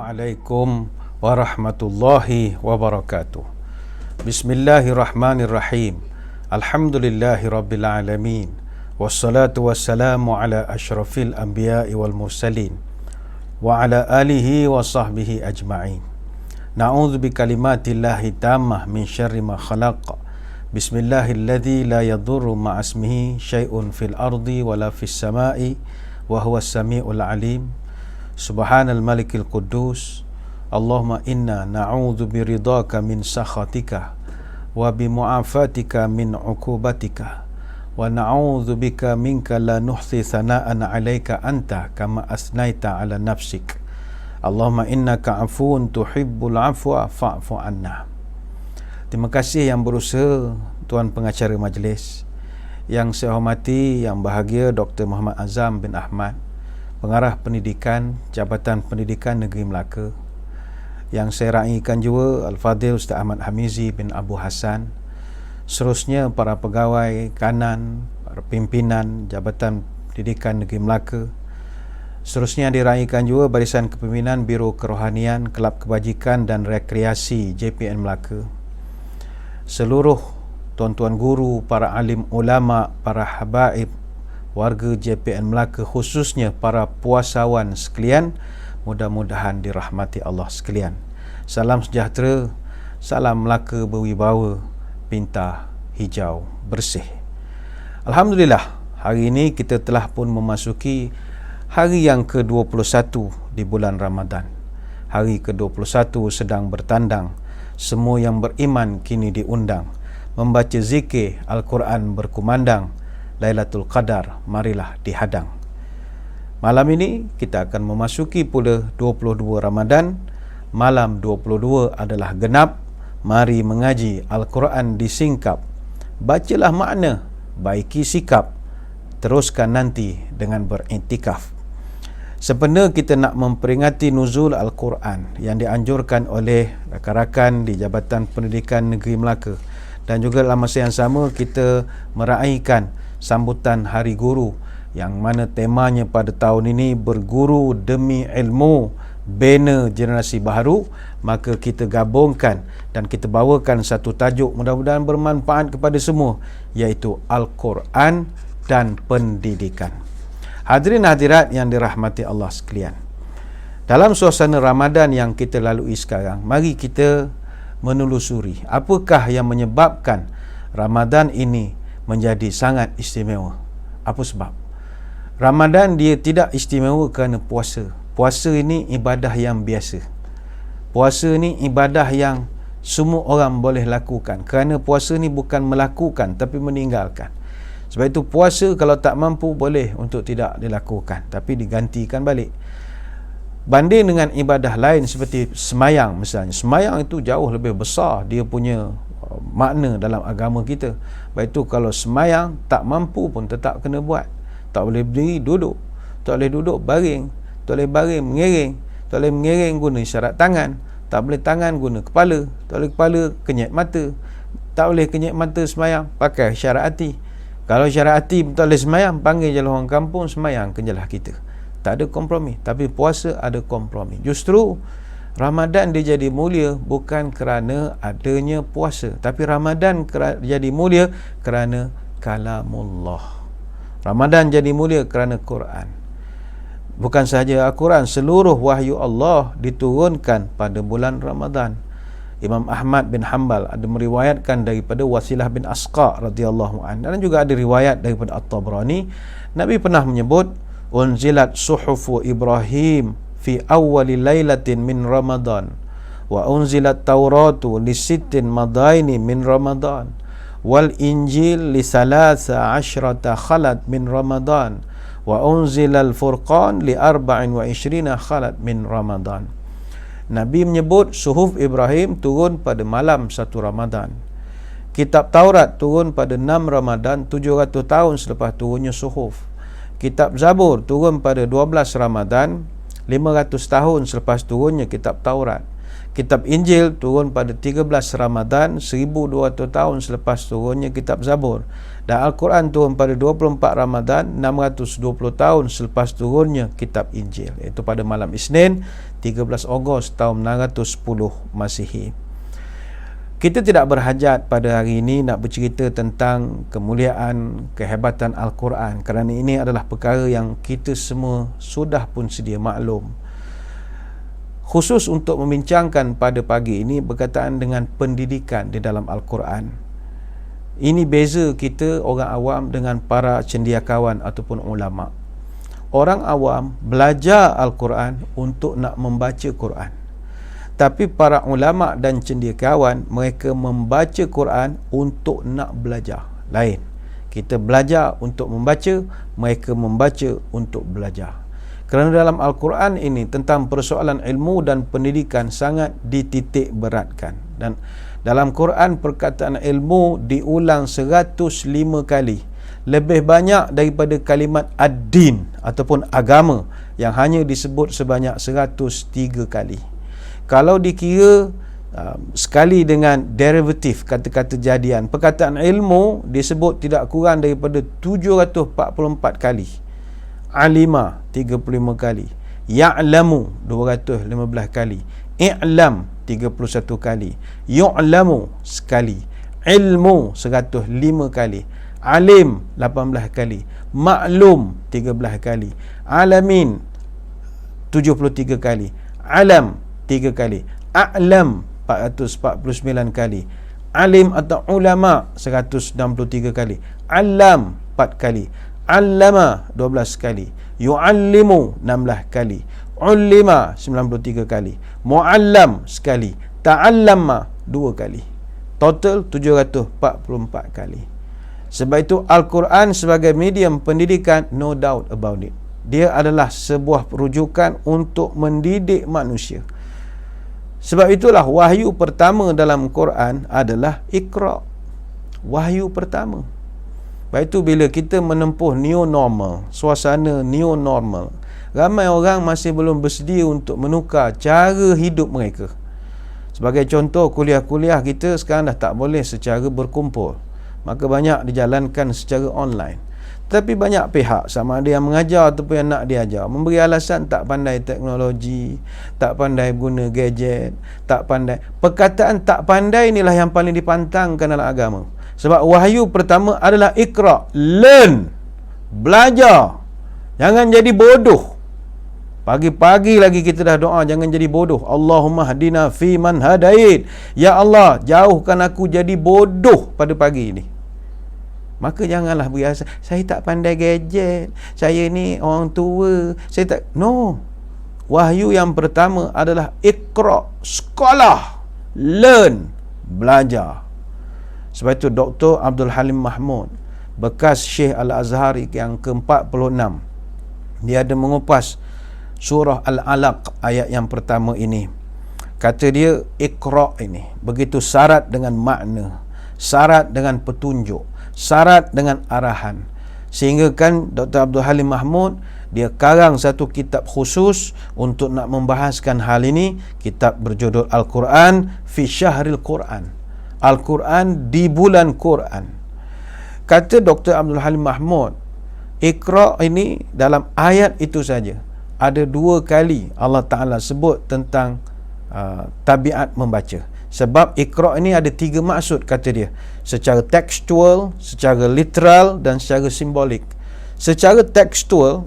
Assalamualaikum warahmatullahi wabarakatuh. Bismillahirrahmanirrahim. Alhamdulillahirabbil alamin. Wassalatu wassalamu ala asyrafil anbiya'i wal mursalin wa ala alihi wa sahbihi ajma'in. Na'udzu bikalimatillahi tammah min syarri ma khalaq. Bismillahilladzi la yadurru ma'asmihi syai'un fil ardi wala fis sama'i wa huwas samiul alim. Subhanal malikil quddus. Allahumma inna na'udzu biridhaka min sakhatika wa bimu'afatika min uqubatika wa na'udzu bika minka la nuhsi thana'an 'alaika anta kama asnaita 'ala nafsik. Allahumma innaka 'afuwun tuhibbul 'afwa fa'fu 'anna. Terima kasih yang berusaha Tuan Pengacara Majlis, yang saya hormati Yang Bahagia Dr. Muhammad Azam bin Ahmad, Pengarah Pendidikan Jabatan Pendidikan Negeri Melaka, yang saya raikan juga Al-Fadhil Ustaz Ahmad Hamizi bin Abu Hassan, seterusnya para pegawai kanan, para pimpinan Jabatan Pendidikan Negeri Melaka, seterusnya diraikan juga Barisan Kepimpinan Biro Kerohanian Kelab Kebajikan dan Rekreasi JPN Melaka, seluruh tuan-tuan guru, para alim ulama, para habaib, warga JPN Melaka, khususnya para puasawan sekalian, mudah-mudahan dirahmati Allah sekalian. Salam sejahtera, salam Melaka berwibawa, pintar, hijau, bersih. Alhamdulillah, hari ini kita telah pun memasuki hari yang ke-21 di bulan Ramadan. Hari ke-21 sedang bertandang. Semua yang beriman kini diundang membaca zikir, Al-Quran berkumandang. Lailatul Qadar marilah dihadang. Malam ini kita akan memasuki pula 22 Ramadan. Malam 22 adalah genap. Mari mengaji Al-Quran disingkap. Bacalah makna, baiki sikap, teruskan nanti dengan beriktikaf. Sebenarnya kita nak memperingati nuzul Al-Quran yang dianjurkan oleh rakan-rakan di Jabatan Pendidikan Negeri Melaka, dan juga dalam masa yang sama kita meraihkan sambutan Hari Guru, yang mana temanya pada tahun ini berguru demi ilmu, bina generasi baru. Maka kita gabungkan dan kita bawakan satu tajuk mudah-mudahan bermanfaat kepada semua, iaitu Al-Quran dan Pendidikan. Hadirin hadirat yang dirahmati Allah sekalian, dalam suasana Ramadan yang kita lalui sekarang, mari kita menelusuri apakah yang menyebabkan Ramadan ini menjadi sangat istimewa. Apa sebab? Ramadan dia tidak istimewa kerana puasa. Puasa ini ibadah yang biasa. Puasa ni ibadah yang semua orang boleh lakukan. Kerana puasa ni bukan melakukan tapi meninggalkan. Sebab itu puasa kalau tak mampu boleh untuk tidak dilakukan, tapi digantikan balik. Banding dengan ibadah lain seperti semayang misalnya. Semayang itu jauh lebih besar dia punya makna dalam agama kita. Baik itu kalau semayang tak mampu pun tetap kena buat. Tak boleh berdiri, duduk. Tak boleh duduk, baring. Tak boleh baring, mengiring. Tak boleh mengiring, guna isyarat tangan. Tak boleh tangan, guna kepala. Tak boleh kepala, kenyek mata. Tak boleh kenyek mata semayang, pakai isyarat hati. Kalau isyarat hati tak boleh semayang, panggil je orang kampung, semayang kejelah kita. Tak ada kompromi. Tapi puasa ada kompromi. Justru Ramadan dia jadi mulia bukan kerana adanya puasa, tapi Ramadan jadi mulia kerana kalamullah. Ramadan jadi mulia kerana Quran. Bukan sahaja Al-Quran, seluruh wahyu Allah diturunkan pada bulan Ramadan. Imam Ahmad bin Hanbal ada meriwayatkan daripada Wasilah bin Asqa radhiyallahu anhu, dan juga ada riwayat daripada At-Tabrani, Nabi pernah menyebut unzilat suhufu Ibrahim fi awwali lailatin min Ramadan wa unzilat Tauratu li sittin madaini min Ramadan wal Injil li salasa asyrata khalat min Ramadan wa unzilal Furqan li arba'in wa ishrina khalat min Ramadan. Nabi menyebut suhuf Ibrahim turun pada malam 1 Ramadan. Kitab Taurat turun pada 6 Ramadan, 700 tahun selepas turunnya suhuf. Kitab Zabur turun pada 12 Ramadan, 500 tahun selepas turunnya kitab Taurat. Kitab Injil turun pada 13 Ramadan 1200 tahun selepas turunnya kitab Zabur. Dan Al-Quran turun pada 24 Ramadan 620 tahun selepas turunnya kitab Injil, iaitu pada malam Isnin 13 Ogos tahun 610 Masihi. Kita tidak berhajat pada hari ini nak bercerita tentang kemuliaan, kehebatan Al-Quran, kerana ini adalah perkara yang kita semua sudah pun sedia maklum. Khusus untuk membincangkan pada pagi ini berkaitan dengan pendidikan di dalam Al-Quran. Ini beza kita orang awam dengan para cendekiawan ataupun ulama. Orang awam belajar Al-Quran untuk nak membaca Quran. Tapi para ulama dan cendekiawan, mereka membaca Quran untuk nak belajar. Lain. Kita belajar untuk membaca, mereka membaca untuk belajar. Kerana dalam Al-Quran ini tentang persoalan ilmu dan pendidikan sangat dititik beratkan. Dan dalam Quran perkataan ilmu diulang 105 kali. Lebih banyak daripada kalimat ad-din ataupun agama yang hanya disebut sebanyak 103 kali. Kalau dikira sekali dengan derivatif kata-kata jadian, perkataan ilmu disebut tidak kurang daripada 744 kali. Alima 35 kali, ya'lamu 215 kali, i'lam 31 kali, yu'lamu sekali, ilmu 105 kali, alim 18 kali, maklum 13 kali, alamin 73 kali, alam 3 kali, a'lam 449 kali, alim atau ulama 163 kali, alam 4 kali, allama 12 kali, yu'allimu 16 kali, ulima 93 kali, mu'allam sekali, ta'allama 2 kali. Total 744 kali. Sebab itu Al-Quran sebagai medium pendidikan, no doubt about it, dia adalah sebuah rujukan untuk mendidik manusia. Sebab itulah wahyu pertama dalam Quran adalah Iqra. Wahyu pertama. Baik itu bila kita menempuh new normal, suasana new normal, ramai orang masih belum bersedia untuk menukar cara hidup mereka. Sebagai contoh, kuliah-kuliah kita sekarang dah tak boleh secara berkumpul, maka banyak dijalankan secara online. Tapi banyak pihak, sama ada yang mengajar ataupun yang nak diajar, memberi alasan tak pandai teknologi, tak pandai guna gadget, tak pandai. Perkataan tak pandai inilah yang paling dipantangkan dalam agama. Sebab wahyu pertama adalah Iqra, learn, belajar. Jangan jadi bodoh. Pagi-pagi lagi kita dah doa, jangan jadi bodoh. Allahumma hadina fi man hadait. Ya Allah, jauhkan aku jadi bodoh pada pagi ini. Maka janganlah berasa, saya tak pandai gadget, saya ni orang tua, saya tak. No. Wahyu yang pertama adalah Iqra, sekolah, learn, belajar. Sebab itu Dr. Abdul Halim Mahmud, bekas Syekh Al-Azhari yang ke-46, dia ada mengupas surah Al-Alaq ayat yang pertama ini. Kata dia, Iqra ini begitu syarat dengan makna, syarat dengan petunjuk, syarat dengan arahan. Sehingga kan Dr. Abdul Halim Mahmud, dia karang satu kitab khusus untuk nak membahaskan hal ini. Kitab berjudul Al-Quran fi Syahril Quran, Al-Quran di bulan Quran. Kata Dr. Abdul Halim Mahmud, Iqra ini dalam ayat itu saja ada 2 kali Allah Ta'ala sebut tentang tabiat membaca. Sebab Iqra ini ada 3 maksud, kata dia, secara tekstual, secara literal dan secara simbolik. Secara tekstual,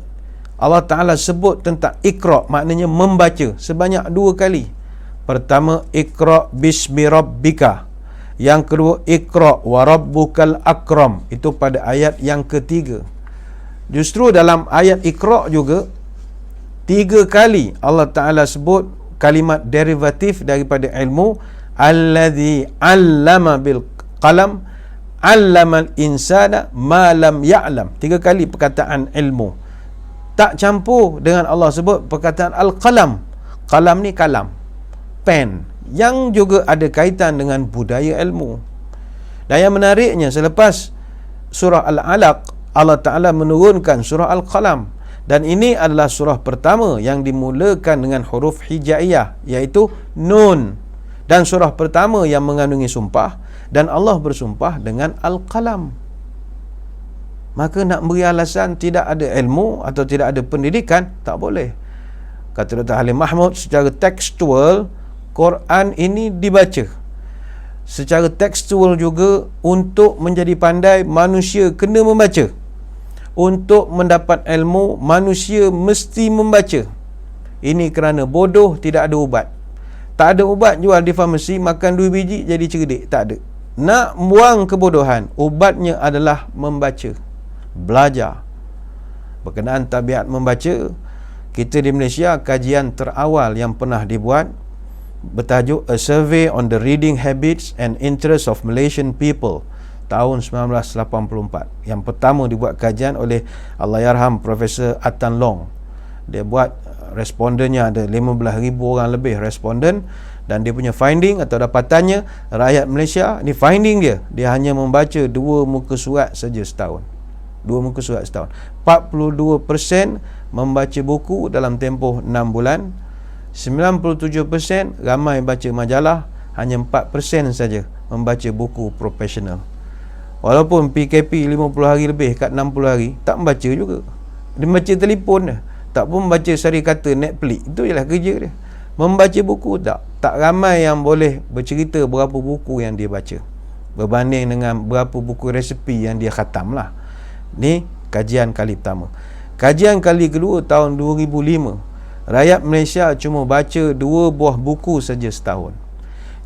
Allah Ta'ala sebut tentang Iqra, maknanya membaca, sebanyak 2 kali. Pertama, Iqra bismi rabbika. Yang kedua, Iqra wa rabbukal akram. Itu pada ayat yang ketiga. Justru dalam ayat Iqra juga 3 kali Allah Ta'ala sebut kalimat derivatif daripada ilmu. Alladhi allama bil qalam, allamal insana ma lam ya'lam. 3 kali perkataan ilmu. Tak campur dengan Allah sebut perkataan al-qalam. Qalam ni kalam, pen, yang juga ada kaitan dengan budaya ilmu. Dan yang menariknya, selepas surah Al-Alaq, Allah Ta'ala menurunkan surah Al-Qalam. Dan ini adalah surah pertama yang dimulakan dengan huruf hijaiyah, iaitu Nun. Dan surah pertama yang mengandungi sumpah, dan Allah bersumpah dengan Al-Qalam. Maka nak beri alasan tidak ada ilmu atau tidak ada pendidikan, tak boleh. Kata Dr. Halim Mahmud, secara tekstual Quran ini dibaca. Secara tekstual juga, untuk menjadi pandai manusia kena membaca. Untuk mendapat ilmu manusia mesti membaca. Ini kerana bodoh tidak ada ubat. Tak ada ubat jual di farmasi, makan 2 biji jadi cerdik, tak ada. Nak buang kebodohan, ubatnya adalah membaca, belajar. Berkenaan tabiat membaca, kita di Malaysia, kajian terawal yang pernah dibuat bertajuk A Survey on the Reading Habits and Interests of Malaysian People, tahun 1984. Yang pertama dibuat kajian oleh Allahyarham Profesor Atan Long. Dia buat, respondennya ada 15,000 orang lebih responden, dan dia punya finding atau dapatannya, rakyat Malaysia ni finding dia hanya membaca 2 muka surat saja setahun. 2 muka surat setahun. 42% membaca buku dalam tempoh 6 bulan. 97% ramai baca majalah, hanya 4% saja membaca buku profesional. Walaupun PKP 50 hari lebih kat 60 hari, tak membaca juga. Dia membaca telefon dia, tak pun membaca sari kata Netflix. Itu je lah kerja dia. Membaca buku tak ramai yang boleh bercerita berapa buku yang dia baca, berbanding dengan berapa buku resepi yang dia khatam lah. Ni kajian kali pertama. Kajian kali kedua tahun 2005, rakyat Malaysia cuma baca 2 buah buku saja setahun.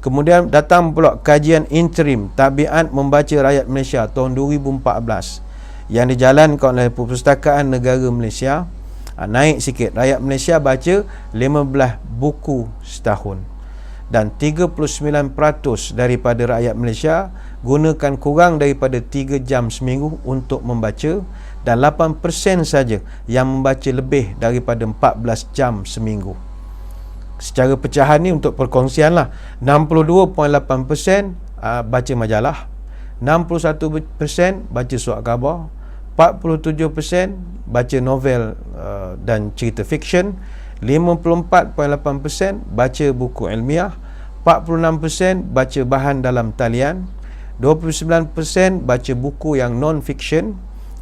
Kemudian datang pula kajian interim tabiat membaca rakyat Malaysia tahun 2014 yang dijalankan oleh Perpustakaan Negara Malaysia. Naik sikit, rakyat Malaysia baca 15 buku setahun, dan 39% daripada rakyat Malaysia gunakan kurang daripada 3 jam seminggu untuk membaca, dan 8% saja yang membaca lebih daripada 14 jam seminggu. Secara pecahan ni untuk perkongsian lah, 62.8% baca majalah, 61% baca surat khabar, 47% baca novel dan cerita fiksyen, 54.8% baca buku ilmiah, 46% baca bahan dalam talian, 29% baca buku yang non-fiksyen,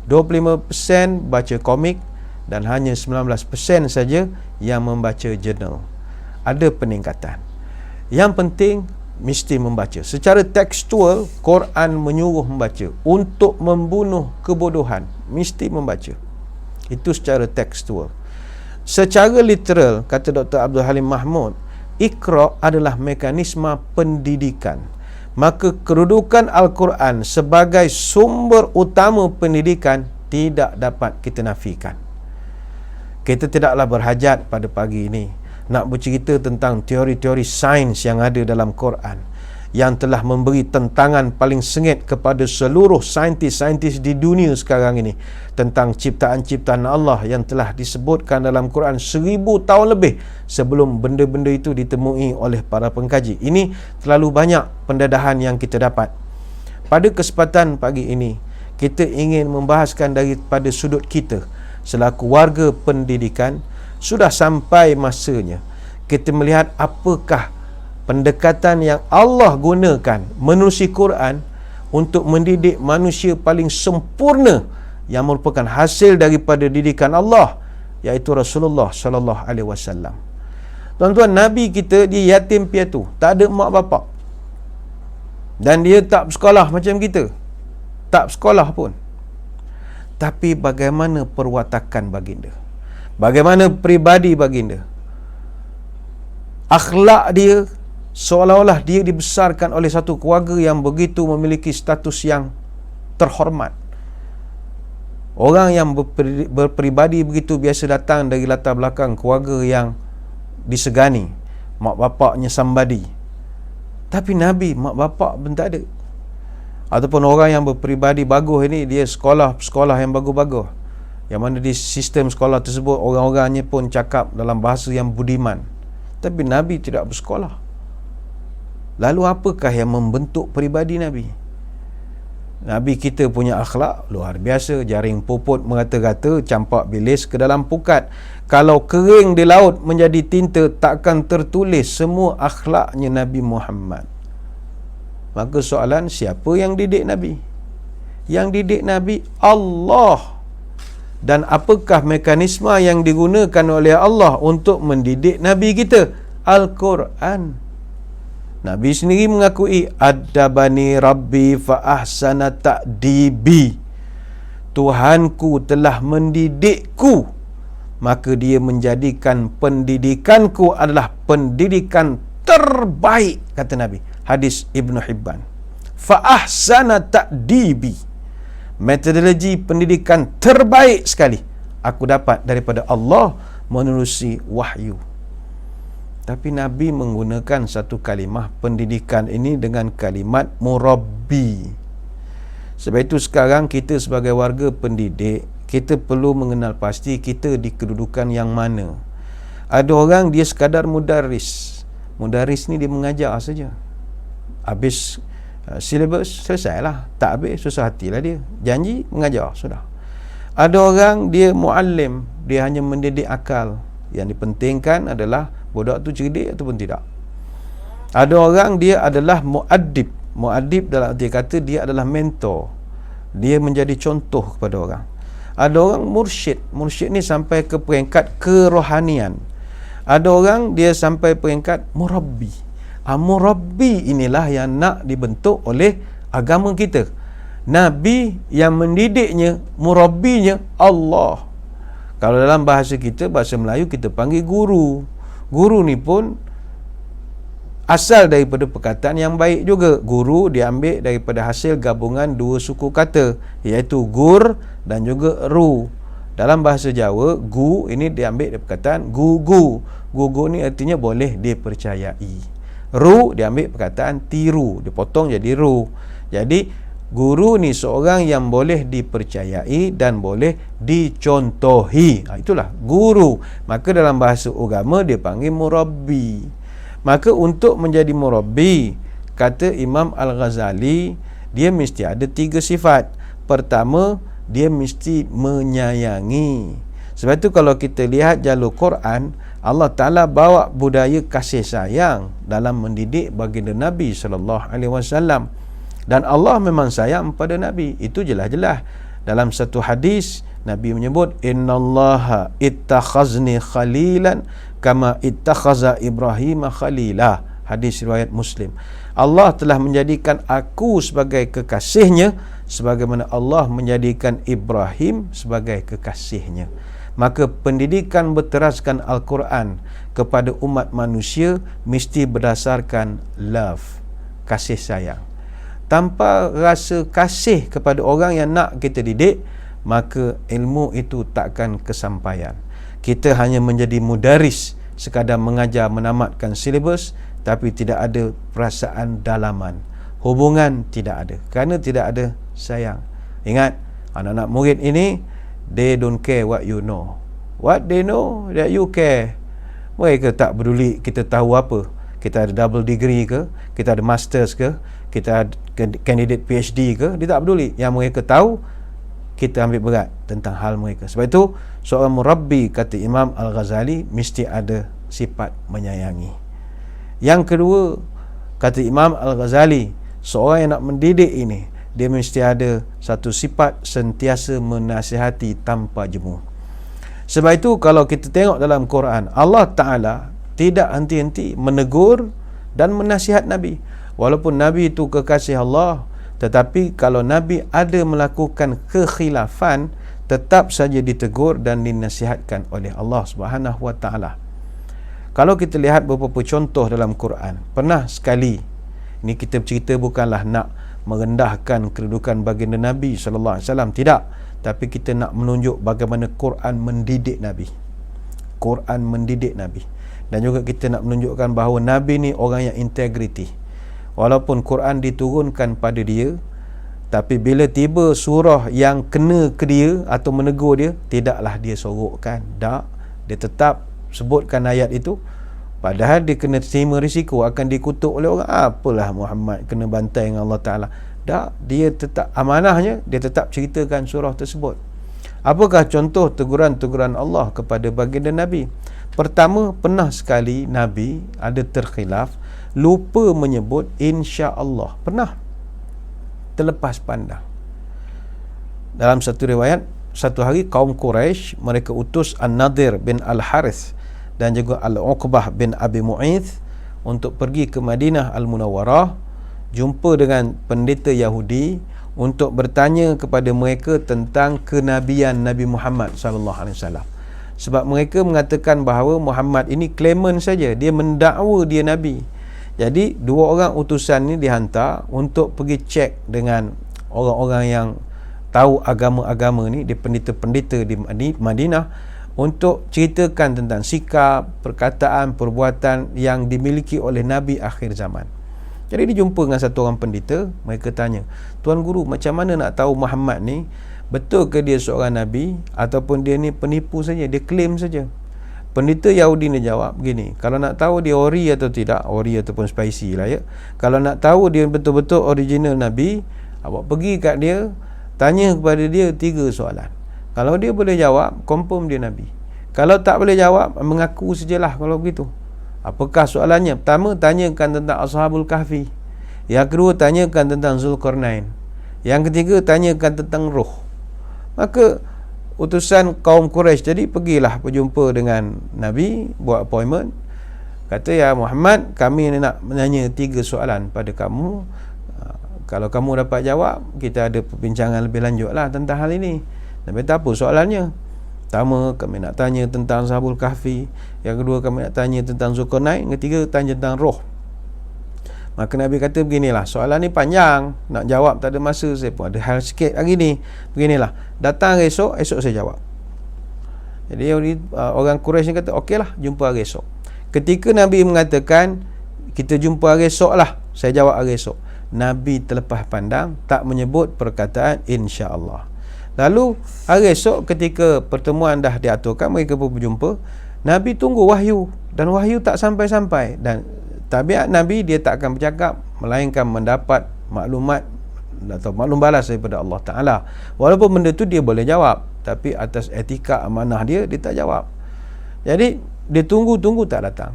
25% baca komik, dan hanya 19% saja yang membaca jurnal. Ada peningkatan. Yang penting mesti membaca. Secara tekstual, Quran menyuruh membaca. Untuk membunuh kebodohan, mesti membaca. Itu secara tekstual. Secara literal, kata Dr. Abdul Halim Mahmud, Iqra adalah mekanisme pendidikan. Maka kedudukan Al-Quran sebagai sumber utama pendidikan tidak dapat kita nafikan. Kita tidaklah berhajat pada pagi ini nak bercerita tentang teori-teori sains yang ada dalam Quran, yang telah memberi tentangan paling sengit kepada seluruh saintis-saintis di dunia sekarang ini, tentang ciptaan-ciptaan Allah yang telah disebutkan dalam Quran 1000 tahun lebih sebelum benda-benda itu ditemui oleh para pengkaji. Ini terlalu banyak pendedahan yang kita dapat. Pada kesempatan pagi ini, kita ingin membahaskan daripada sudut kita selaku warga pendidikan. Sudah sampai masanya kita melihat apakah pendekatan yang Allah gunakan menerusi Quran untuk mendidik manusia paling sempurna yang merupakan hasil daripada didikan Allah, iaitu Rasulullah sallallahu alaihi wasallam. Tuan-tuan, Nabi kita dia yatim piatu, tak ada mak bapak. Dan dia tak bersekolah macam kita. Tak bersekolah pun. Tapi bagaimana perwatakan baginda? Bagaimana peribadi baginda? Akhlak dia seolah-olah dia dibesarkan oleh satu keluarga yang begitu memiliki status yang terhormat. Orang yang berperibadi begitu biasa datang dari latar belakang keluarga yang disegani, mak bapaknya somebody. Tapi Nabi mak bapak pun tak ada. Ataupun orang yang berperibadi bagus ini, dia sekolah yang bagus-bagus, yang mana di sistem sekolah tersebut orang-orangnya pun cakap dalam bahasa yang budiman. Tapi Nabi tidak bersekolah. Lalu apakah yang membentuk peribadi Nabi? Nabi kita punya akhlak luar biasa. Jaring puput merata-rata, campak bilis ke dalam pukat. Kalau kering di laut menjadi tinta, takkan tertulis semua akhlaknya Nabi Muhammad. Maka soalan, siapa yang didik Nabi? Yang didik Nabi Allah. Dan apakah mekanisme yang digunakan oleh Allah untuk mendidik Nabi kita? Al-Quran. Nabi sendiri mengakui, Adabani Rabbi fa ahsana ta'dibi. Tuhanku telah mendidikku, maka dia menjadikan pendidikanku adalah pendidikan terbaik, kata Nabi. Hadis Ibn Hibban. Fa ahsana ta'dibi. Metodologi pendidikan terbaik sekali aku dapat daripada Allah menerusi wahyu. Tapi Nabi menggunakan satu kalimah pendidikan ini dengan kalimat murabbi. Sebab itu sekarang kita sebagai warga pendidik, kita perlu mengenal pasti kita di kedudukan yang mana. Ada orang dia sekadar mudaris. Mudaris ni dia mengajar saja. Habis silabus, selesailah. Tak habis, susah hatilah dia. Janji, mengajar, sudah. Ada orang dia muallim, dia hanya mendidik akal. Yang dipentingkan adalah budak tu cerdik ataupun tidak. Ada orang dia adalah muaddib. Muaddib dalam arti kata dia adalah mentor. Dia menjadi contoh kepada orang. Ada orang mursyid. Mursyid ni sampai ke peringkat kerohanian. Ada orang dia sampai peringkat murabbi. Murabbi inilah yang nak dibentuk oleh agama kita. Nabi yang mendidiknya, murabbinya Allah. Kalau dalam bahasa kita, bahasa Melayu, kita panggil guru. Guru ni pun asal daripada perkataan yang baik juga. Guru diambil daripada hasil gabungan dua suku kata, iaitu gur dan juga ru. Dalam bahasa Jawa, gu ini diambil dari perkataan gugu. Gugu ni artinya boleh dipercayai. Ru diambil perkataan tiru, dipotong jadi ru. Jadi guru ni seorang yang boleh dipercayai dan boleh dicontohi. Itulah guru. Maka dalam bahasa agama dia panggil murabbi. Maka untuk menjadi murabbi, kata Imam Al-Ghazali, dia mesti ada 3 sifat. Pertama, dia mesti menyayangi. Sebab itu kalau kita lihat jalur Quran, Allah Ta'ala bawa budaya kasih sayang dalam mendidik baginda Nabi SAW. Dan Allah memang sayang pada Nabi. Itu jelas-jelas. Dalam satu hadis, Nabi menyebut, Innallaha ittakhazni khalilan kama ittakhaza Ibrahim khalilah. Hadis riwayat Muslim. Allah telah menjadikan aku sebagai kekasihnya, sebagaimana Allah menjadikan Ibrahim sebagai kekasihnya. Maka pendidikan berteraskan Al-Quran kepada umat manusia mesti berdasarkan love, kasih sayang. Tanpa rasa kasih kepada orang yang nak kita didik, maka ilmu itu takkan kesampaian. Kita hanya menjadi mudaris, sekadar mengajar menamatkan silibus, tapi tidak ada perasaan dalaman. Hubungan tidak ada, kerana tidak ada sayang. Ingat, anak-anak murid ini, they don't care what you know. What they know that you care. Mereka tak peduli kita tahu apa. Kita ada double degree ke, kita ada masters ke, kita ada candidate PhD ke, dia tak peduli. Yang mereka tahu, kita ambil berat tentang hal mereka. Sebab itu, seorang murabbi, kata Imam Al-Ghazali, mesti ada sifat menyayangi. Yang kedua, kata Imam Al-Ghazali, seorang yang nak mendidik ini, dia mesti ada satu sifat sentiasa menasihati tanpa jemu. Sebab itu, kalau kita tengok dalam Quran, Allah Ta'ala tidak henti-henti menegur dan menasihat Nabi. Walaupun Nabi itu kekasih Allah, tetapi kalau Nabi ada melakukan kekhilafan, tetap saja ditegur dan dinasihatkan oleh Allah Subhanahu Wa Taala. Kalau kita lihat beberapa contoh dalam Quran, pernah sekali, ini kita cerita bukanlah nak merendahkan kedudukan baginda Nabi SAW, tidak, tapi kita nak menunjuk bagaimana Quran mendidik Nabi. Quran mendidik Nabi. Dan juga kita nak menunjukkan bahawa Nabi ni orang yang integriti. Walaupun Quran diturunkan pada dia, tapi bila tiba surah yang kena ke dia atau menegur dia, tidaklah dia sorokkan. Tak, dia tetap sebutkan ayat itu, padahal dia kena terima risiko akan dikutuk oleh orang. Apalah Muhammad kena bantai dengan Allah Ta'ala. Tak, dia tetap amanahnya, dia tetap ceritakan surah tersebut. Apakah contoh teguran-teguran Allah kepada baginda Nabi? Pertama, pernah sekali Nabi ada terkhilaf, lupa menyebut insya-Allah. Pernah terlepas pandang. Dalam satu riwayat, satu hari kaum Quraisy mereka utus An-Nadir bin Al-Harith dan juga Al-Uqbah bin Abi Mu'idh untuk pergi ke Madinah Al-Munawwarah, jumpa dengan pendeta Yahudi untuk bertanya kepada mereka tentang kenabian Nabi Muhammad sallallahu alaihi wasallam. Sebab mereka mengatakan bahawa Muhammad ini claimant saja, dia mendakwa dia nabi. Jadi dua orang utusan ni dihantar untuk pergi cek dengan orang-orang yang tahu agama-agama ni, di pendeta-pendeta di Madinah, untuk ceritakan tentang sikap, perkataan, perbuatan yang dimiliki oleh Nabi akhir zaman. Jadi dia jumpa dengan satu orang pendeta, mereka tanya, Tuan Guru, macam mana nak tahu Muhammad ni betul ke dia seorang Nabi ataupun dia ni penipu saja, dia claim saja? Pendeta Yahudi ni jawab begini, kalau nak tahu dia ori atau tidak, ori ataupun spicy lah ya, kalau nak tahu dia betul-betul original Nabi, awak pergi kat dia, tanya kepada dia 3 soalan. Kalau dia boleh jawab, confirm dia Nabi. Kalau tak boleh jawab, mengaku sajalah kalau begitu. Apakah soalannya? Pertama, tanyakan tentang Ashabul Kahfi. Yang kedua, tanyakan tentang Zulkarnain. Yang ketiga, tanyakan tentang roh. Maka utusan kaum Quraisy jadi pergilah berjumpa dengan Nabi, buat appointment. Kata, ya Muhammad, kami nak menanya 3 soalan pada kamu. Kalau kamu dapat jawab, kita ada perbincangan lebih lanjut lah tentang hal ini. Nabi tak apa soalannya. Pertama, kami nak tanya tentang Ashabul Kahfi. Yang kedua, kami nak tanya tentang Zulkarnain. Yang ketiga, tanya tentang roh. Maka Nabi kata beginilah, soalan ni panjang, nak jawab tak ada masa, saya pun ada hal sikit hari ni. Beginilah, datang esok saya jawab. Jadi orang Quraisy ni kata, okeylah, jumpa hari esok. Ketika Nabi mengatakan, kita jumpa hari esok lah, saya jawab hari esok, Nabi terlepas pandang, tak menyebut perkataan insya-Allah. Lalu hari esok ketika pertemuan dah diaturkan, mereka pun berjumpa, Nabi tunggu wahyu, dan wahyu tak sampai-sampai. Dan tabiat Nabi, dia tak akan bercakap melainkan mendapat maklumat atau maklum balas daripada Allah Ta'ala. Walaupun benda tu dia boleh jawab, tapi atas etika amanah dia tak jawab. Jadi dia tunggu-tunggu tak datang.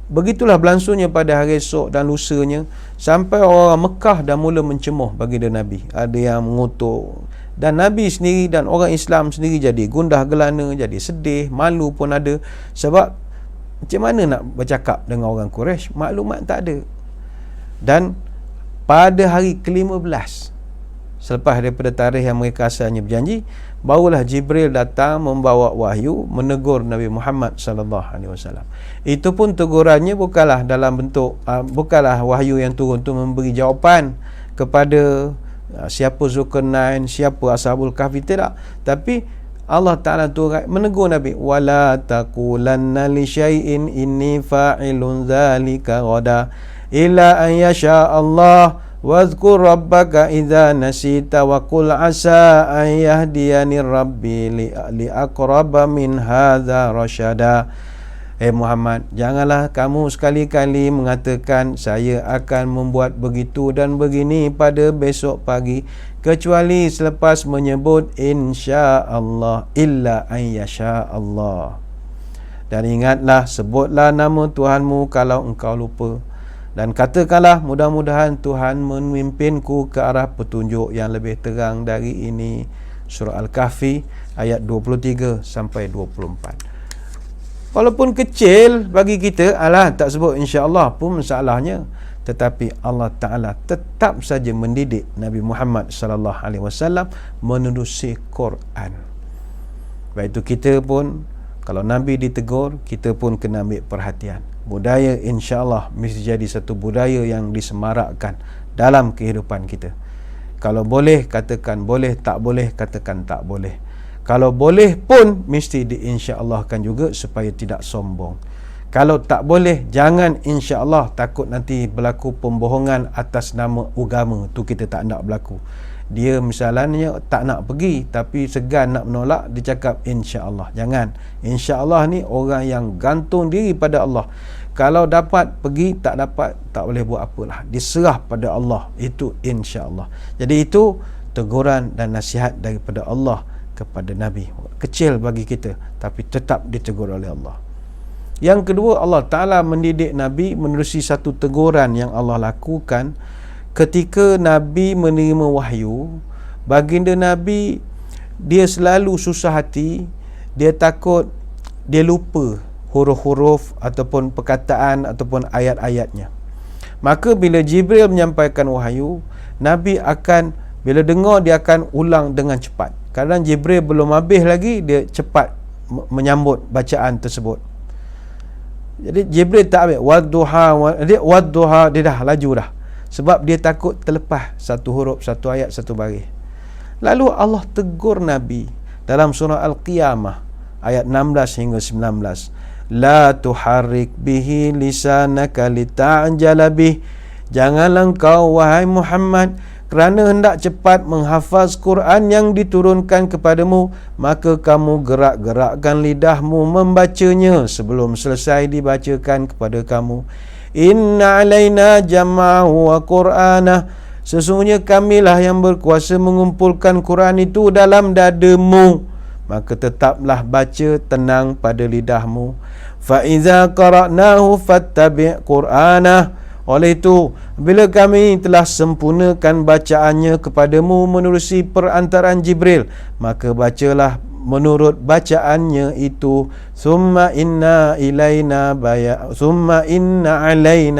Begitulah berlangsungnya pada hari esok dan lusanya, sampai orang Mekah dah mula mencemoh baginda Nabi. Ada yang mengutuk, dan Nabi sendiri dan orang Islam sendiri jadi gundah gelana, jadi sedih, malu pun ada. Sebab macam mana nak bercakap dengan orang Quraisy, maklumat tak ada. Dan pada hari ke-15 selepas daripada tarikh yang mereka asalnya berjanji, barulah Jibril datang membawa wahyu menegur Nabi Muhammad sallallahu alaihi wasallam. Itu pun tegurannya bukanlah dalam bentuk bukanlah wahyu yang turun untuk memberi jawapan kepada siapa Zulkarnain, siapa Ashabul Kahfi, tidak. Tapi Allah Ta'ala menegur Nabi, wala taqulanna li syai'in inni fa'ilun dzalika ghada illa an yasha Allah wadhkur rabbaka idza nasita wa qul asa an yahdiyani rabbi li aqraba min hadza rasyada. Muhammad, janganlah kamu sekali-kali mengatakan saya akan membuat begitu dan begini pada besok pagi, kecuali selepas menyebut insya-Allah, illa an yasha Allah. Dan ingatlah, sebutlah nama Tuhanmu kalau engkau lupa, dan katakanlah mudah-mudahan Tuhan memimpinku ke arah petunjuk yang lebih terang dari ini. Surah Al-Kahfi ayat 23 sampai 24. Walaupun kecil bagi kita, tak sebut insya-Allah pun masalahnya, tetapi Allah Ta'ala tetap saja mendidik Nabi Muhammad sallallahu alaihi wasallam menerusi Quran. Baik itu kita pun, kalau Nabi ditegur, kita pun kena ambil perhatian. Budaya insya-Allah mesti jadi satu budaya yang disemarakkan dalam kehidupan kita. Kalau boleh katakan boleh, tak boleh katakan tak boleh. Kalau boleh pun mesti diinsya-Allahkan juga supaya tidak sombong. Kalau tak boleh, jangan insya-Allah, takut nanti berlaku pembohongan atas nama agama, tu kita tak nak berlaku. Dia misalnya tak nak pergi tapi segan nak menolak, dia cakap insya-Allah. Jangan. Insya-Allah ni orang yang gantung diri pada Allah. Kalau dapat pergi, tak dapat tak boleh buat apalah, diserah pada Allah, itu insya-Allah. Jadi itu teguran dan nasihat daripada Allah kepada Nabi. Kecil bagi kita tapi tetap ditegur oleh Allah. Yang kedua, Allah Ta'ala mendidik Nabi menerusi satu teguran yang Allah lakukan ketika Nabi menerima wahyu. Baginda Nabi, dia selalu susah hati, dia takut dia lupa huruf-huruf ataupun perkataan ataupun ayat-ayatnya. Maka bila Jibril menyampaikan wahyu, Nabi akan, bila dengar dia akan ulang dengan cepat. Kadang Jibril belum habis lagi, dia cepat menyambut bacaan tersebut. Jadi Jibril tak habis wadduha, dia dah laju dah, sebab dia takut terlepas satu huruf, satu ayat, satu baris. Lalu Allah tegur Nabi dalam surah Al-Qiyamah ayat 16 hingga 19. La tuharrik bihi lisanaka lita'jala bih. Janganlah engkau wahai Muhammad, kerana hendak cepat menghafaz Quran yang diturunkan kepadamu, maka kamu gerak-gerakkan lidahmu membacanya sebelum selesai dibacakan kepada kamu. Inna alaina jam'ahu wa qur'anah. Sesungguhnya kamilah yang berkuasa mengumpulkan Quran itu dalam dadamu, maka tetaplah baca tenang pada lidahmu. Fa iza qara'nahu fattabi' qur'anah. Oleh itu, bila kami telah sempurnakan bacaannya kepadamu menerusi perantaraan Jibril, maka bacalah menurut bacaannya itu. Summa inna alaina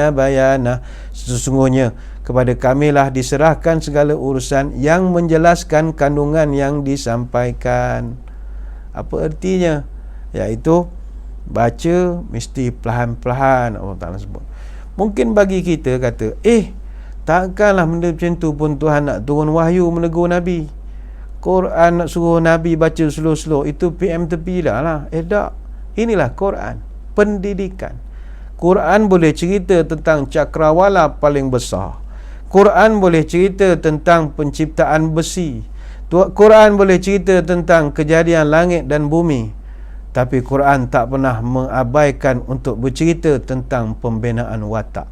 bayana. Sesungguhnya kepada kamilah diserahkan segala urusan yang menjelaskan kandungan yang disampaikan. Apa artinya? Iaitu baca mesti perlahan-perlahan, Allah Ta'ala sebut. Mungkin bagi kita kata, takkanlah benda macam tu pun Tuhan nak turun wahyu menegur Nabi. Quran nak suruh Nabi baca slow-slow, itu PM tepi dah lah. Tak. Inilah Quran, pendidikan. Quran boleh cerita tentang cakrawala paling besar. Quran boleh cerita tentang penciptaan besi. Quran boleh cerita tentang kejadian langit dan bumi. Tapi Quran tak pernah mengabaikan untuk bercerita tentang pembinaan watak.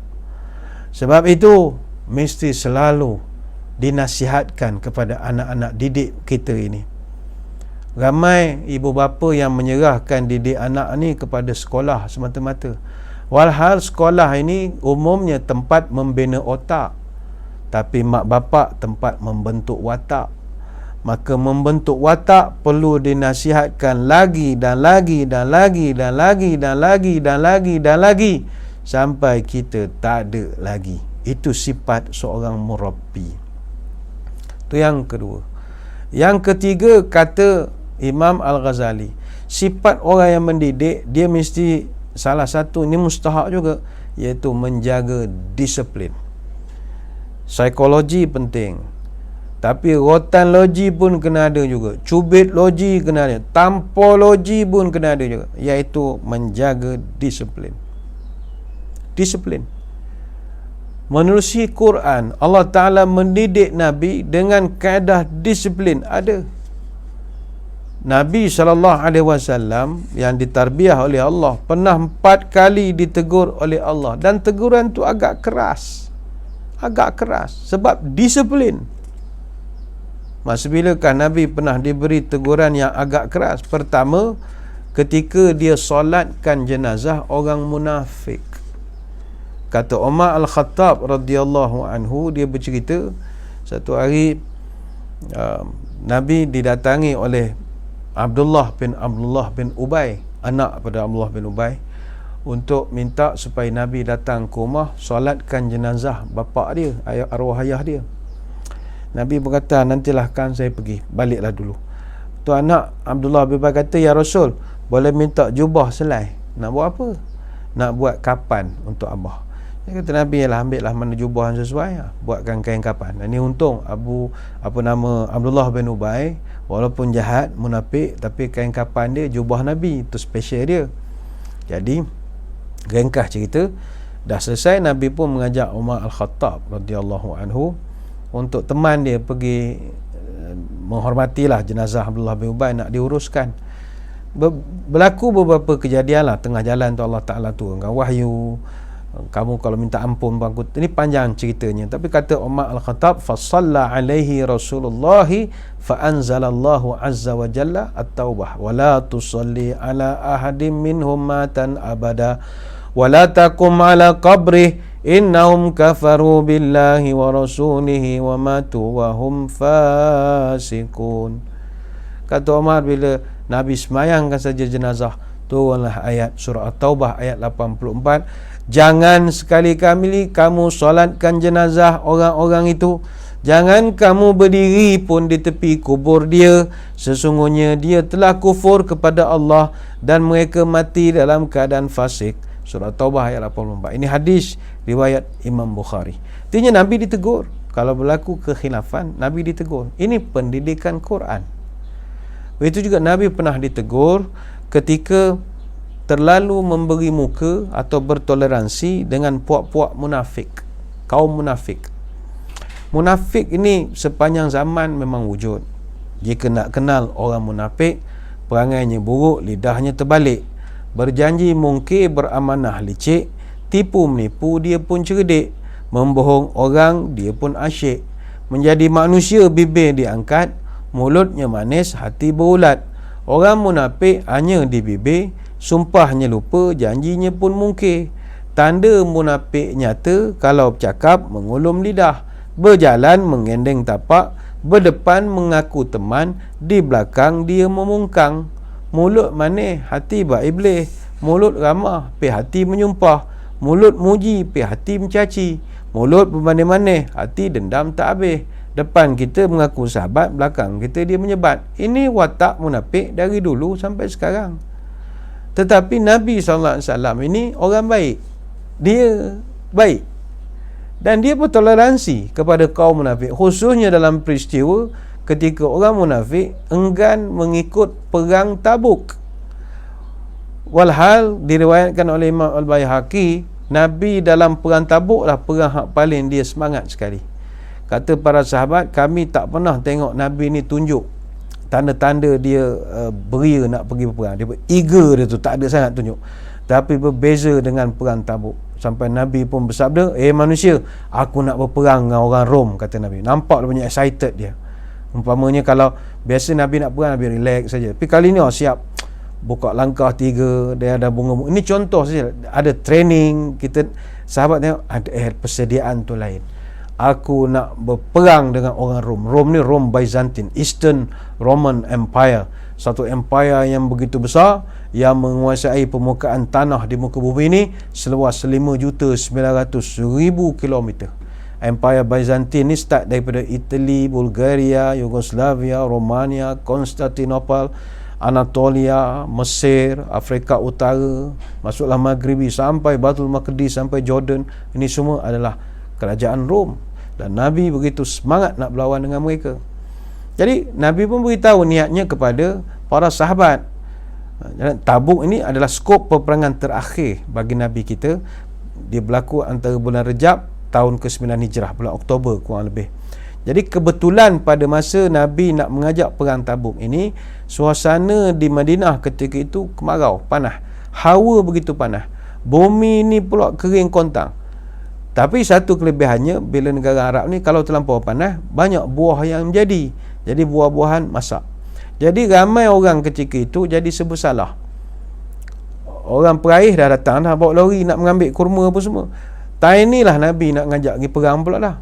Sebab itu mesti selalu dinasihatkan kepada anak-anak didik kita ini. Ramai ibu bapa yang menyerahkan didik anak ni kepada sekolah semata-mata. Walhal sekolah ini umumnya tempat membina otak, tapi mak bapak tempat membentuk watak. Maka membentuk watak perlu dinasihatkan lagi dan lagi dan lagi dan lagi dan lagi dan lagi dan lagi sampai kita tak ada lagi. Itu sifat seorang murabbi. Itu yang kedua. Yang ketiga, kata Imam Al-Ghazali, sifat orang yang mendidik, dia mesti salah satu, ini mustahak juga, iaitu menjaga disiplin. Psikologi penting, tapi rotan logi pun kena ada juga, cubit logi kena ada, tampologi pun kena ada juga, iaitu menjaga disiplin. Disiplin. Menerusi Quran, Allah Ta'ala mendidik Nabi dengan kaedah disiplin. Ada Nabi SAW yang ditarbiah oleh Allah pernah 4 kali ditegur oleh Allah, dan teguran tu agak keras. Sebab disiplin. Masa bilakah Nabi pernah diberi teguran yang agak keras? Pertama, ketika dia solatkan jenazah orang munafik. Kata Umar Al-Khattab radhiyallahu anhu, dia bercerita satu hari Nabi didatangi oleh Abdullah bin Ubay, anak pada Abdullah bin Ubay, untuk minta supaya Nabi datang ke rumah solatkan jenazah bapa dia, arwah ayah dia. Nabi berkata, nantilah kan saya pergi, baliklah dulu. Tu anak Abdullah bin Ubay kata, ya Rasul, boleh minta jubah selai. Nak buat apa? Nak buat kapan untuk abah. Dia kata Nabi, ambillah mana jubah yang sesuai, buatkan kain kapan. Dan ini untung Abdullah bin Ubay, walaupun jahat, munafik, tapi kain kapan dia jubah Nabi, itu special dia. Jadi ringkas cerita, dah selesai, Nabi pun mengajak Umar Al-Khattab radhiyallahu anhu untuk teman dia pergi menghormatilah jenazah Abdullah bin Ubay, nak diuruskan. berlaku beberapa kejadian lah tengah jalan tu, Allah Ta'ala turunkan wahyu, kamu kalau minta ampun bangku. Ini panjang ceritanya, tapi kata Umar Al-Khattab, fasalla alaihi Rasulullah fa anzalallahu azza wa jalla at-taubah wa la tusalli ala ahadim minhum matan abada wa la taqum ala qabrih innahum kafaru billahi wa rasulihi wa matu wa hum fasiqun. Kata Umar, bila Nabi semayangkan saja jenazah, turunlah ayat surah At-Taubah ayat 84, jangan sekali-kali kamu solatkan jenazah orang-orang itu, jangan kamu berdiri pun di tepi kubur dia, sesungguhnya dia telah kufur kepada Allah dan mereka mati dalam keadaan fasik. Surah Taubah ayat 84. Ini hadis riwayat Imam Bukhari. Artinya Nabi ditegur kalau berlaku kekhilafan, Nabi ditegur. Ini pendidikan Quran. Begitu juga Nabi pernah ditegur ketika terlalu memberi muka atau bertoleransi dengan puak-puak munafik, kaum munafik. Munafik ini sepanjang zaman memang wujud. Jika nak kenal orang munafik, perangainya buruk, lidahnya terbalik, berjanji mungkir, beramanah licik, tipu menipu dia pun cerdik, membohong orang dia pun asyik, menjadi manusia bibir diangkat, mulutnya manis, hati berulat. Orang munafik hanya di bibir, sumpahnya lupa, janjinya pun mungkir. Tanda munafik nyata, kalau bercakap mengulum lidah, berjalan mengendeng tapak, berdepan mengaku teman, di belakang dia memungkang. Mulut manis, hati iblis, mulut ramah, pi hati menyumpah, mulut muji, pi hati mencaci, mulut bermanis-manis, hati dendam tak habis. Depan kita mengaku sahabat, belakang kita dia menyebat. Ini watak munafik dari dulu sampai sekarang. Tetapi Nabi SAW ini orang baik. Dia baik. Dan dia bertoleransi kepada kaum munafik, khususnya dalam peristiwa ketika orang munafik enggan mengikut perang Tabuk. Walhal diriwayatkan oleh Imam Al-Baihaqi, Nabi dalam perang Tabuk lah perang hak paling dia semangat sekali. Kata para sahabat, kami tak pernah tengok Nabi ni tunjuk tanda-tanda dia beria nak pergi berperang. Dia eager, dia tu tak ada sangat tunjuk. Tapi berbeza dengan perang Tabuk. Sampai Nabi pun bersabda, manusia, aku nak berperang dengan orang Rom, kata Nabi. Nampak dia punya excited dia. Umpamanya kalau biasa Nabi nak perang, Nabi relax saja. Tapi kali ni siap buka langkah 3, dia ada bunga. Ini contoh saja, ada training. Kita sahabat tengok ada persediaan tu lain. Aku nak berperang dengan orang Rom. Rom ni Rom Byzantine, Eastern Roman Empire, satu empire yang begitu besar yang menguasai permukaan tanah di muka bumi ini seluas 5,900,000 kilometer. Empire Byzantine ni start daripada Italy, Bulgaria, Yugoslavia, Romania, Konstantinopel, Anatolia, Mesir, Afrika Utara, masuklah Maghribi sampai Baitul Maqdis, sampai Jordan. Ini semua adalah kerajaan Rom. Dan Nabi begitu semangat nak berlawan dengan mereka. Jadi Nabi pun beritahu niatnya kepada para sahabat. Tabuk ini adalah skop peperangan terakhir bagi Nabi kita. Dia berlaku antara bulan Rejab tahun ke-9 Hijrah, bulan Oktober kurang lebih. Jadi kebetulan pada masa Nabi nak mengajak perang Tabuk ini, suasana di Madinah ketika itu kemarau, panas. Hawa begitu panas. Bumi ni pula kering kontang. Tapi satu kelebihannya, bila negara Arab ni kalau terlampau panas, banyak buah yang menjadi. Jadi buah-buahan masak. Jadi ramai orang ketika itu jadi sebersalah. Orang peraih dah datang dah bawa lori nak mengambil kurma apa semua. Time ni lah Nabi nak ngajak pergi perang pula dah.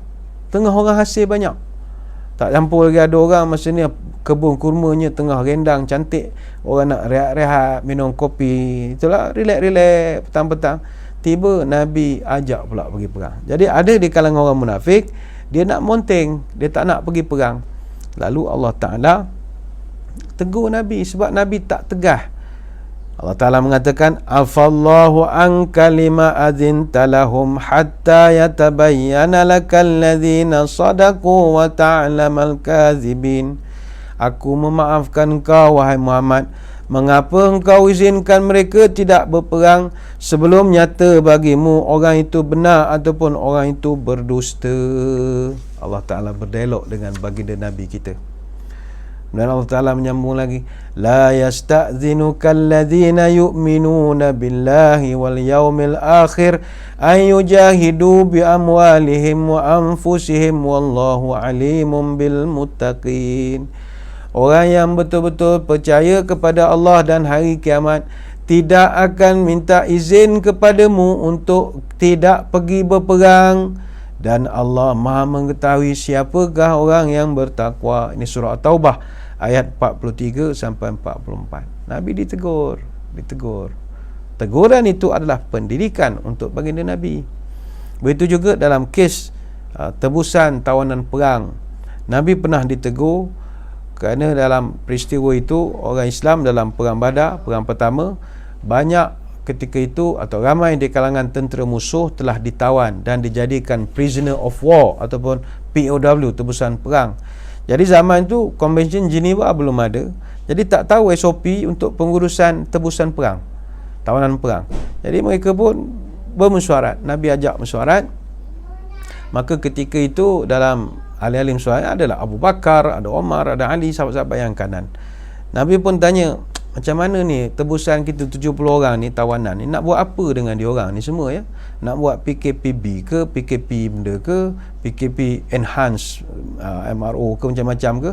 Tengah orang hasil banyak. Tak campur lagi ada orang masa ni kebun kurmanya tengah rendang cantik. Orang nak rehat-rehat, minum kopi. Itulah relax-relax petang-petang. Tiba Nabi ajak pula pergi perang. Jadi ada di kalangan orang munafik, dia nak monteng, dia tak nak pergi perang. Lalu Allah Ta'ala tegur Nabi sebab Nabi tak tegah. Allah Ta'ala mengatakan, afallahu anka lima adzinta lahum hatta yatabayyana lakal ladzina sadaqu wa ta'lamal kadzibin. Aku memaafkan engkau wahai Muhammad. Mengapa engkau izinkan mereka tidak berperang sebelum nyata bagimu orang itu benar ataupun orang itu berdusta? Allah Ta'ala berdialog dengan baginda Nabi kita. Dan Allah Ta'ala menyambung lagi, la yasta'dhinuka alladhina yu'minuna billahi wal yawmil akhir an yujahidu bi amwalihim wa anfusihim wallahu alimun bil muttaqin. Orang yang betul-betul percaya kepada Allah dan hari kiamat tidak akan minta izin kepadamu untuk tidak pergi berperang, dan Allah Maha mengetahui siapakah orang yang bertakwa. Ini surah At-Taubah ayat 43 sampai 44. Nabi ditegur. Teguran itu adalah pendidikan untuk baginda Nabi. Begitu juga dalam kes tebusan tawanan perang. Nabi pernah ditegur kerana dalam peristiwa itu orang Islam dalam perang Badar, perang pertama, banyak ketika itu atau ramai di kalangan tentera musuh telah ditawan dan dijadikan prisoner of war ataupun POW, tebusan perang. Jadi zaman itu Convention Geneva belum ada, jadi tak tahu SOP untuk pengurusan tebusan perang, tawanan perang. Jadi mereka pun bermesyuarat. Nabi ajak mesyuarat. Maka ketika itu dalam ahli-ahli mesyuarat adalah Abu Bakar, ada Omar, ada Ali, sahabat-sahabat yang kanan. Nabi pun tanya, macam mana ni tebusan kita 70 orang ni, tawanan ni, nak buat apa dengan diorang ni semua ya? Nak buat PKPB ke, PKP benda ke, PKP enhance MRO ke, macam-macam ke?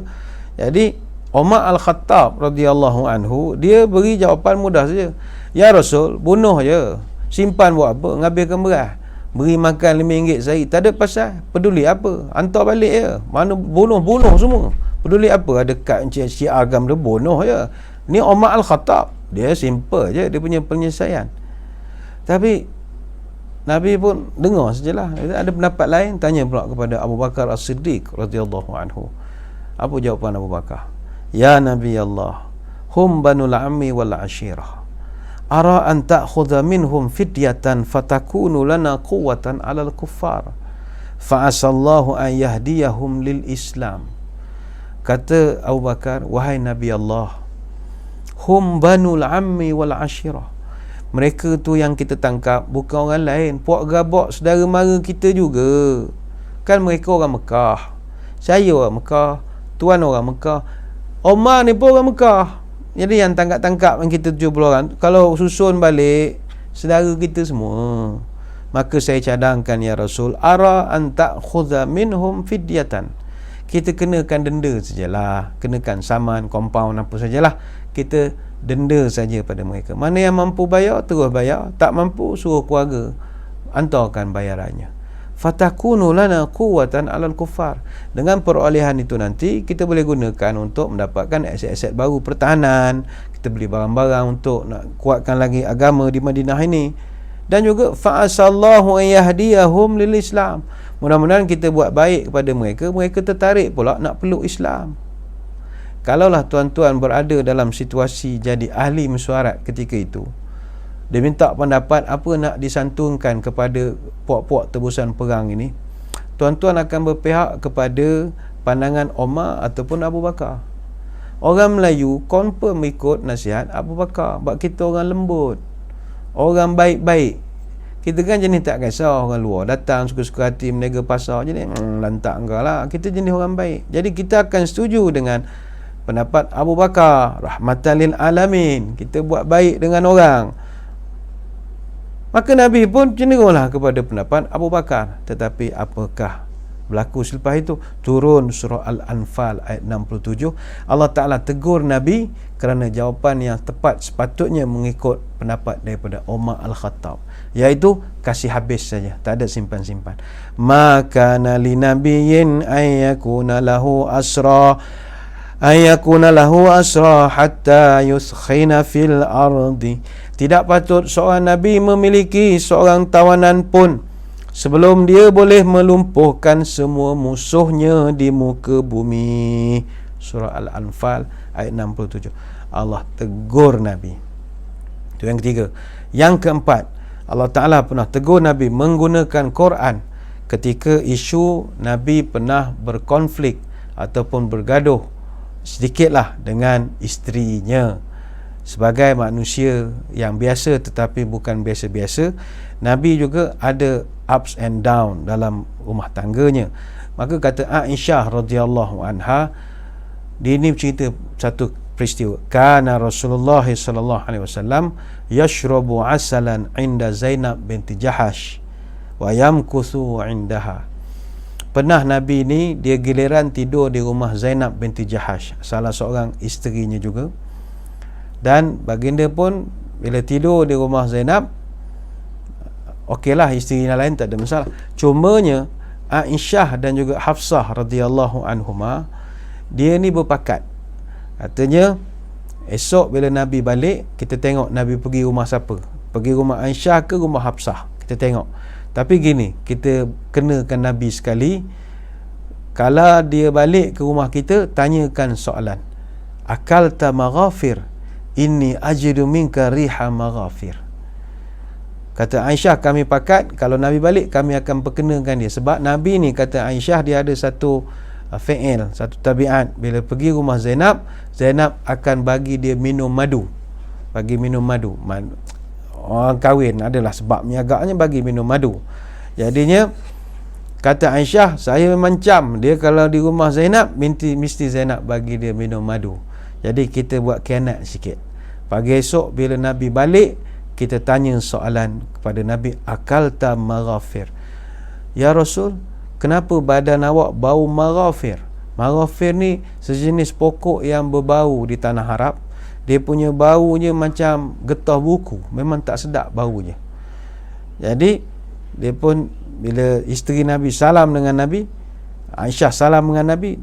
Jadi Umar Al-Khattab radhiyallahu anhu, dia beri jawapan mudah saja. Ya Rasul, bunuh je. Simpan buat apa? Ngambilkan beras. Beri makan RM5 sehari. Tak ada pasal. Peduli apa? Hantar balik je. Mana bunuh semua. Peduli apa? Ada kad syiar agama dia, bunuh je. Ni Umar Al-Khattab. Dia simple je dia punya penyelesaian. Tapi Nabi pun dengar sajalah. Ada pendapat lain, tanya pula kepada Abu Bakar As-Siddiq radhiyallahu anhu. Apa jawapan Abu Bakar? Ya Nabi Allah, hum banul ammi wal ashirah. Ara an ta'khudha minhum fidyatan fatakunu lana quwwatan 'alal kuffar. Fa'asallahu an yahdiyahum lil Islam. Kata Abu Bakar, wahai Nabi Allah, hum banul ammi wal ashirah. Mereka tu yang kita tangkap bukan orang lain, puak gabak saudara mara kita juga. Kan mereka orang Mekah. Saya orang Mekah, tuan orang Mekah. Omar ni pun orang Mekah. Jadi yang tangkap-tangkap yang kita 70 orang, kalau susun balik saudara kita semua. Maka saya cadangkan ya Rasul, ara an ta'khudha minhum fidyatan. Kita kenakan denda sajalah, kenakan saman, compound apa sajalah. Kita denda saja pada mereka. Mana yang mampu bayar terus bayar, tak mampu suruh keluarga hantarkan bayarannya. Fatakunu lana quwwatan 'alal kuffar. Dengan perolehan itu nanti kita boleh gunakan untuk mendapatkan aset-aset baru pertahanan, kita beli barang-barang untuk nak kuatkan lagi agama di Madinah ini. Dan juga fa'asallahu an yahdiyahum lil Islam. Mudah-mudahan kita buat baik kepada mereka, mereka tertarik pula nak peluk Islam. Kalaulah tuan-tuan berada dalam situasi jadi ahli mesyuarat ketika itu, dia minta pendapat apa nak disantunkan kepada puak-puak tebusan perang ini, tuan-tuan akan berpihak kepada pandangan Umar ataupun Abu Bakar. Orang Melayu confirm ikut nasihat Abu Bakar, sebab kita orang lembut, orang baik-baik. Kita kan jenis tak kisah orang luar datang suka-suka hati meniaga pasar, jadi lantak engkau lah. Kita jenis orang baik. Jadi kita akan setuju dengan pendapat Abu Bakar, rahmatan lil alamin. Kita buat baik dengan orang. Maka Nabi pun cenderunglah kepada pendapat Abu Bakar. Tetapi apakah berlaku selepas itu? Turun surah Al-Anfal ayat 67. Allah Ta'ala tegur Nabi kerana jawapan yang tepat sepatutnya mengikut pendapat daripada Umar Al-Khattab, iaitu kasih habis saja, tak ada simpan-simpan. Maka li nabiyyin ayyakuna lahu asra hatta yuskhina fil ardi. Tidak patut seorang Nabi memiliki seorang tawanan pun sebelum dia boleh melumpuhkan semua musuhnya di muka bumi. Surah Al-Anfal ayat 67. Allah tegur Nabi. Itu yang ketiga. Yang keempat, Allah Ta'ala pernah tegur Nabi menggunakan Quran ketika isu Nabi pernah berkonflik ataupun bergaduh sedikitlah dengan isterinya. Sebagai manusia yang biasa tetapi bukan biasa-biasa, Nabi juga ada ups and down dalam rumah tangganya. Maka kata Aisyah radhiyallahu anha, dia ni cerita satu peristiwa. Kana Rasulullah sallallahu alaihi wasallam yashrabu asalan inda Zainab binti Jahash wa yamkuthu indaha. Pernah Nabi ni dia giliran tidur di rumah Zainab binti Jahash, salah seorang isterinya juga. Dan baginda pun bila tidur di rumah Zainab, okeylah, isteri yang lain tak ada masalah. Cumanya Aisyah dan juga Hafsah radhiyallahu anhuma, dia ni berpakat. Katanya esok bila Nabi balik, kita tengok Nabi pergi rumah siapa, pergi rumah Aisyah ke rumah Hafsah, kita tengok. Tapi gini, kita kenakan Nabi sekali, kalau dia balik ke rumah kita, tanyakan soalan, akalta maghafir, inni ajidu minka riha maghafir. Kata Aisyah, kami pakat kalau Nabi balik kami akan perkenakan dia. Sebab Nabi ni, kata Aisyah, dia ada satu fi'il, satu tabiat. Bila pergi rumah Zainab, Zainab akan bagi dia minum madu. Bagi minum madu. Orang kahwin adalah sebabnya agaknya bagi minum madu. Jadinya kata Aisyah, saya memang cam dia kalau di rumah Zainab, mesti Zainab bagi dia minum madu. Jadi kita buat khianat sikit. Pagi esok bila Nabi balik, kita tanya soalan kepada Nabi, akalta maghafir, ya Rasul, kenapa badan awak bau maghafir? Maghafir ni sejenis pokok yang berbau di tanah Arab. Dia punya baunya macam getah buku, memang tak sedap baunya. Jadi dia pun, bila isteri Nabi salam dengan Nabi, Aisyah salam dengan Nabi,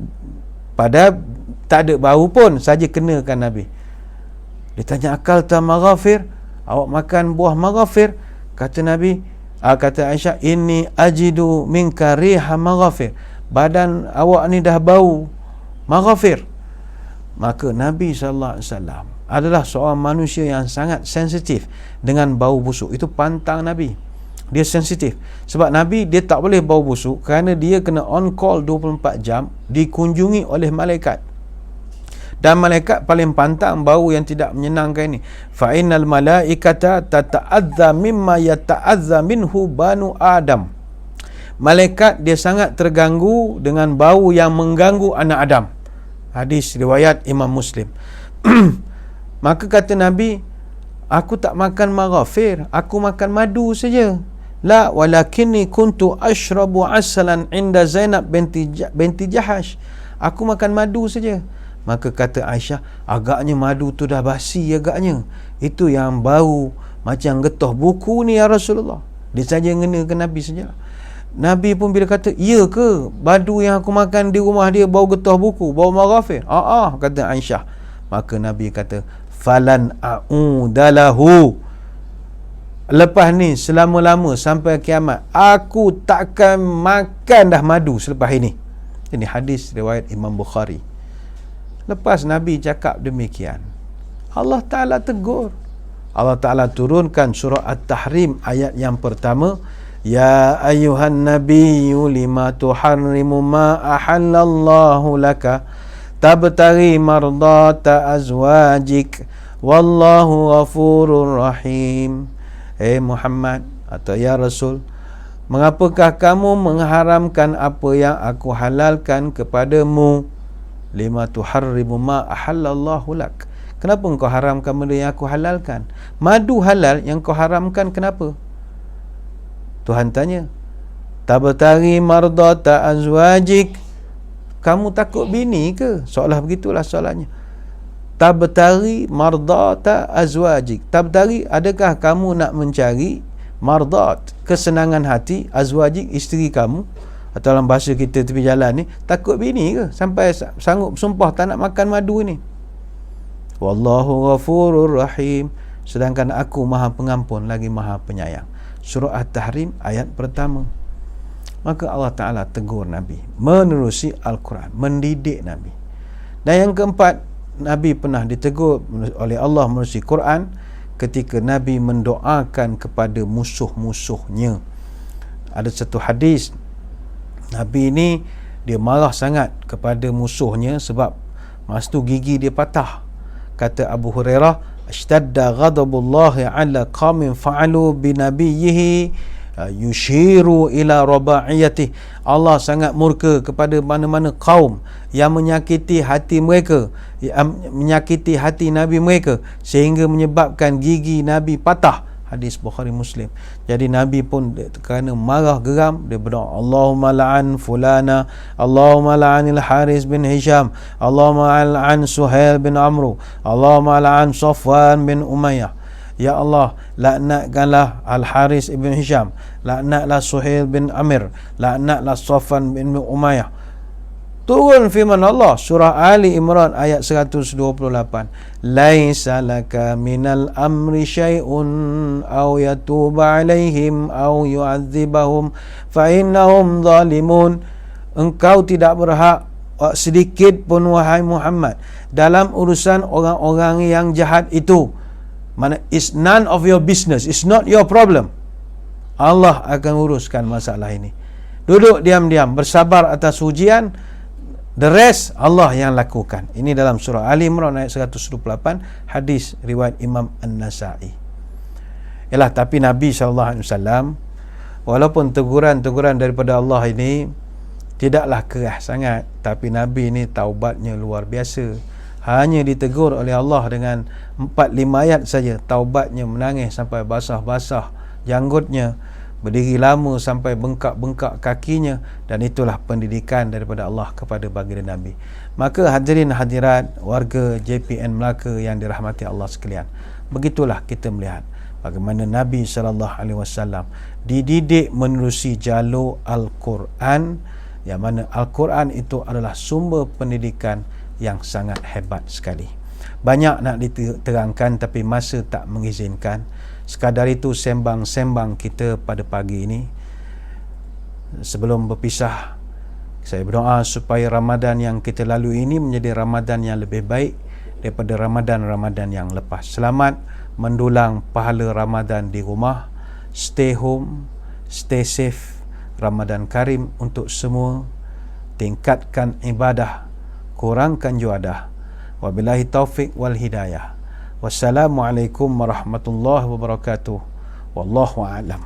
padahal tak ada bau pun, saja kenakan Nabi. Dia tanya, akalta maghafir, awak makan buah maghafir? Kata Nabi, kata Aisyah, inni ajidu minka riha maghafir, badan awak ni dah bau maghafir. Maka Nabi SAW adalah seorang manusia yang sangat sensitif dengan bau busuk. Itu pantang Nabi, dia sensitif. Sebab Nabi dia tak boleh bau busuk, kerana dia kena on call 24 jam, dikunjungi oleh malaikat. Dan malaikat paling pantang bau yang tidak menyenangkan ini. Fa innal malaikata tata'adza mimma yata'adza minhu banu Adam. Malaikat dia sangat terganggu dengan bau yang mengganggu anak Adam. Hadis riwayat Imam Muslim. Maka kata Nabi, aku tak makan maghafir, aku makan madu saja. La walakinni kuntu ashrabu asalan inda Zainab binti Jahash. Aku makan madu saja. Maka kata Aisyah, agaknya madu tu dah basi agaknya. Itu yang bau macam getah buku ni ya Rasulullah. Dia saja ngenakan Nabi saja. Nabi pun bila kata, iya ke madu yang aku makan di rumah dia bau getah buku, bau maghafir? Kata Aisyah. Maka Nabi kata, falan a'udalahu, lepas ni selama-lama sampai kiamat aku takkan makan dah madu selepas ini. Ini hadis riwayat Imam Bukhari. Lepas Nabi cakap demikian, Allah Ta'ala tegur. Allah Ta'ala turunkan surah At-Tahrim ayat yang pertama, ya ayyuhan nabiyyu lima tuharrimu ma ahallallahu laka tabtaghi mardata azwajik wallahu ghafurur rahim. Muhammad atau ya Rasul, mengapakah kamu mengharamkan apa yang aku halalkan kepadamu? Lima tuharrimu ma ahallallahu lak, kenapa engkau haramkan benda yang aku halalkan? Madu halal yang kau haramkan, kenapa? Tuhan tanya, tabtaghi mardata azwajik, kamu takut bini ke? Seolah begitulah soalannya. Tabtaghi mardata azwajik, tabtaghi, adakah kamu nak mencari mardat, kesenangan hati, azwajik, isteri kamu? Atau dalam bahasa kita tepi jalan ni, takut bini ke sampai sanggup sumpah tak nak makan madu ni? Wallahu ghafurur rahim, sedangkan aku maha pengampun lagi maha penyayang. Surah At-Tahrim ayat pertama. Maka Allah Ta'ala tegur Nabi menerusi Al-Quran, mendidik Nabi. Dan yang keempat, Nabi pernah ditegur oleh Allah menerusi Quran ketika Nabi mendoakan kepada musuh-musuhnya. Ada satu hadis, Nabi ni dia marah sangat kepada musuhnya sebab masa tu gigi dia patah. Kata Abu Hurairah, ashtadda ghadabullahi ala qaumin fa'alu bi nabiyhi yushiru ila raba'iyati, Allah sangat murka kepada mana-mana kaum yang menyakiti hati mereka, menyakiti hati Nabi mereka sehingga menyebabkan gigi Nabi patah. Hadis Bukhari Muslim. Jadi Nabi pun kerana marah geram, dia berdoa, Allahumma la'an fulana, Allahumma la'anil Haris bin Hisham, Allahumma la'an Suhail bin Amru, Allahumma la'an Safwan bin Umayyah. Ya Allah, laknatkanlah Al-Haris ibn Hisham, laknatlah Suhail bin Amir, laknatlah Safwan bin Umayyah. Turun firman Allah, surah Ali Imran ayat 128. Laisa laka minal amri syai'un aw yatuba alaihim aw yu'adzibahum fa innahum zalimun. Engkau tidak berhak sedikit pun wahai Muhammad dalam urusan orang-orang yang jahat itu. Mana it's none of your business, it's not your problem. Allah akan uruskan masalah ini. Duduk diam-diam, bersabar atas ujian. The rest Allah yang lakukan. Ini dalam surah Ali Imran ayat 128, hadis riwayat Imam An-Nasa'i. Yalah, tapi Nabi SAW, walaupun teguran-teguran daripada Allah ini tidaklah keras sangat, tapi Nabi ini taubatnya luar biasa. Hanya ditegur oleh Allah dengan 4-5 ayat saja, taubatnya menangis sampai basah-basah janggutnya, berdiri lama sampai bengkak-bengkak kakinya, dan itulah pendidikan daripada Allah kepada baginda Nabi. Maka hadirin hadirat warga JPN Melaka yang dirahmati Allah sekalian, begitulah kita melihat bagaimana Nabi SAW dididik menerusi jalur Al-Quran, yang mana Al-Quran itu adalah sumber pendidikan yang sangat hebat sekali. Banyak nak diterangkan tapi masa tak mengizinkan. Sekadar itu sembang-sembang kita pada pagi ini. Sebelum berpisah, saya berdoa supaya Ramadan yang kita lalui ini menjadi Ramadan yang lebih baik daripada Ramadan-Ramadan yang lepas. Selamat mendulang pahala Ramadan di rumah. Stay home, stay safe. Ramadan Karim untuk semua. Tingkatkan ibadah, kurangkan juadah. Wabillahi taufiq wal hidayah. Wassalamualaikum warahmatullahi wabarakatuh. Wallahu a'lam.